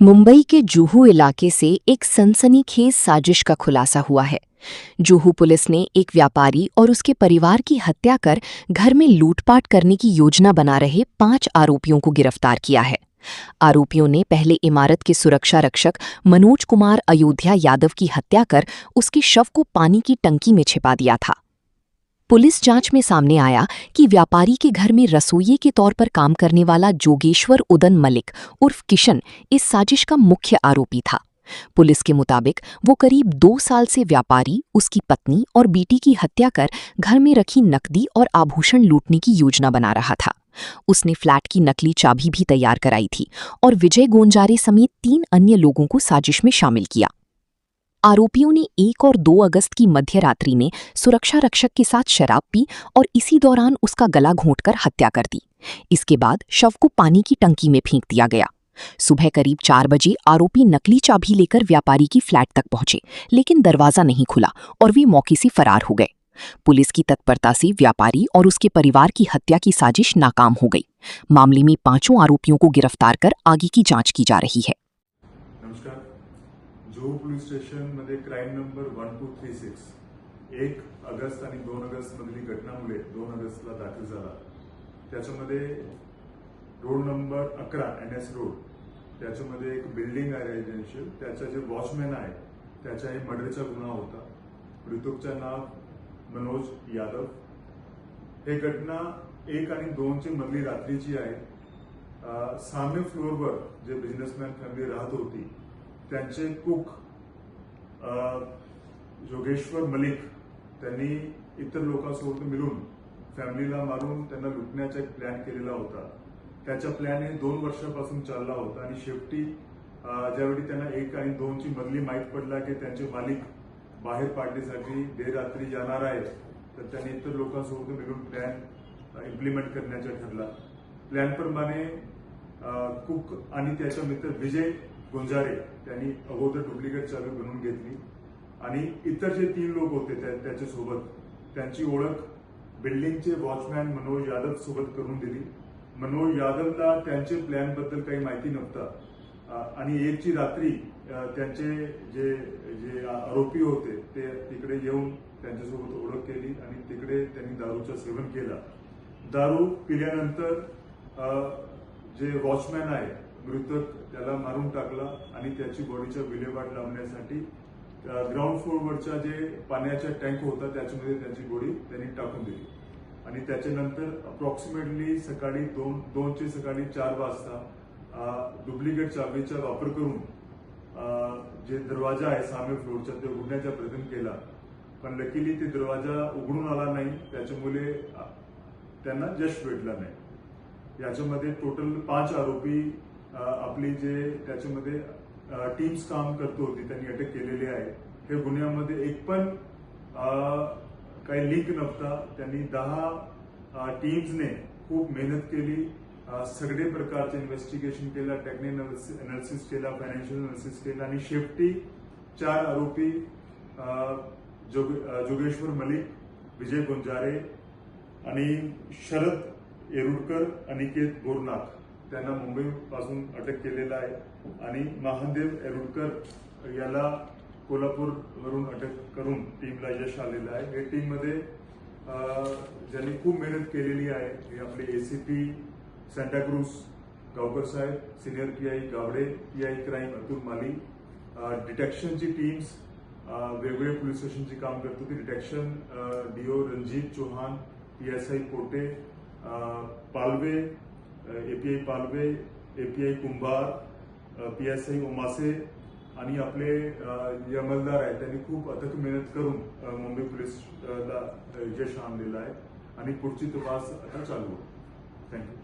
मुंबई के जुहू इलाके से एक सनसनीखेज साजिश का खुलासा हुआ है। जुहू पुलिस ने एक व्यापारी और उसके परिवार की हत्या कर घर में लूटपाट करने की योजना बना रहे 5 आरोपियों को गिरफ्तार किया है। आरोपियों ने पहले इमारत के सुरक्षा रक्षक मनोज कुमार अयोध्या यादव की हत्या कर उसके शव को पानी की टंकी में छिपा दिया था। पुलिस जांच में सामने आया कि व्यापारी के घर में रसोइये के तौर पर काम करने वाला जोगेश्वर उदन मलिक उर्फ किशन इस साजिश का मुख्य आरोपी था। पुलिस के मुताबिक वो करीब 2 साल से व्यापारी, उसकी पत्नी और बेटी की हत्या कर घर में रखी नकदी और आभूषण लूटने की योजना बना रहा था। उसने फ्लैट की नकली चाबी भी तैयार कराई थी और विजय गोंजारे समेत 3 अन्य लोगों को साजिश में शामिल किया। आरोपियों ने 1 और 2 अगस्त की मध्य रात्रि में सुरक्षा रक्षक के साथ शराब पी और इसी दौरान उसका गला घोंटकर हत्या कर दी। इसके बाद शव को पानी की टंकी में फेंक दिया गया। सुबह करीब 4 बजे आरोपी नकली चाबी लेकर व्यापारी की फ्लैट तक पहुंचे, लेकिन दरवाजा नहीं खुला और वे मौके से फरार हो गए। पुलिस की तत्परता से व्यापारी और उसके परिवार की हत्या की साजिश नाकाम हो गई। मामले में 5 आरोपियों को गिरफ्तार कर आगे की जांच की जा रही है। नमस्कार. जुहू पोलीस स्टेशनमध्ये क्राईम नंबर 1236 1 ऑगस्ट आणि 2 ऑगस्ट मधली घटनामुळे 2 ऑगस्टला दाखल झाला. त्याच्यामध्ये रोड नंबर 11 NS रोड, त्याच्यामध्ये एक बिल्डिंग आहे रेजिडेन्शियल, त्याचा जे वॉचमॅन आहे त्याचाही मर्डरचा गुन्हा होता. मृतकचं नाव मनोज यादव. हे घटना 1 आणि 2 ची मधली रात्रीची आहे. सामे फ्लोअरवर जे बिझनेसमॅन फॅमिली राहत होती त्यांचे कुक जोगेश्वर मलिक त्यांनी इतर लोकांसोबत मिळून फॅमिलीला मारून त्यांना लुटण्याचा एक प्लॅन केलेला होता. त्याचा प्लॅन हे 2 वर्षापासून चालला होता आणि शेवटी ज्यावेळी त्यांना 1 आणि 2 ची मधली माहीत पडला की त्यांचे मालिक बाहेर पार्टीसाठी देर रात्री जाणार आहे, तर त्यांनी इतर लोकांसोबत मिळून प्लॅन इम्प्लिमेंट करण्याचा ठरला. प्लॅनप्रमाणे कुक आणि त्याचा मित्र विजय गोंजारे त्यांनी अगोदर डुप्लिकेट चाबी बनवून घेतली आणि इतर जे 3 लोक होते त्याच्यासोबत त्यांची ओळख बिल्डिंगचे वॉचमॅन मनोज यादव सोबत करून दिली. मनोज यादवला त्यांचे प्लॅन बद्दल काही माहिती नव्हता आणि 1 ची रात्री त्यांचे जे जे आरोपी होते ते तिकडे येऊन त्यांच्यासोबत ओळख केली आणि तिकडे त्यांनी दारूचं सेवन केलं. दारू पिल्यानंतर जे वॉचमॅन आहे मृतक त्याला मारून टाकला आणि त्याची बॉडीचा विल्हेवाट लावण्यासाठी ग्राउंड फ्लोअरवरचा जे पाण्याचा टँक होता त्याच्यामध्ये त्यांची बॉडी त्यांनी टाकून दिली आणि त्याच्यानंतर अप्रॉक्सिमेटली सकाळी 2 चे सकाळी 4 वाजता डुप्लिकेट चाबीचा वापर करून जे दरवाजा आहे सामे फ्लोअरचा ते उघडण्याचा प्रयत्न केला, पण लकीली ते दरवाजा उघडून आला नाही. त्याच्यामुळे त्यांना यश भेटला नाही. याच्यामध्ये टोटल 5 आरोपी आपली जे त्याच्यामध्ये टीम्स काम करत होती त्यांनी अटक केलेली आहे. हे गुन्ह्यामध्ये एक पण काही लिंक नव्हता. त्यांनी 10 टीम्सने खूप मेहनत केली, सगळे प्रकारचे इन्व्हेस्टिगेशन केलं, टेक्निकल अनालिसिस केला, फायनान्शियल अनालिसिस केला आणि शेवटी 4 आरोपी जोगेश्वर मलिक, विजय गोंजारे आणि शरद येरुडकर, अनिकेत बोरनाथ त्यांना मुंबईपासून अटक केलेला आहे आणि महादेव येरुडकर याला कोल्हापूरवरून अटक करून टीमला यश आलेलं आहे. या टीममध्ये ज्यांनी खूप मेहनत केलेली आहे हे आपले ACP सांताक्रूज गावकर साहेब, senior PI Gawde, PI crime Atul Mali, डिटेक्शनची टीम्स वेगवेगळ्या पोलीस स्टेशनची काम करत होती. Detection DO Ranjit Chauhan, PSI Pote, Palve, API Palve, API Kumbhar, PSI Omase आणि आपले अंमलदार आहेत त्यांनी खूप अथक मेहनत करून मुंबई पोलीसला यश आणलेलं आहे आणि पुढची तपास आता चालू आहे. थँक्यू.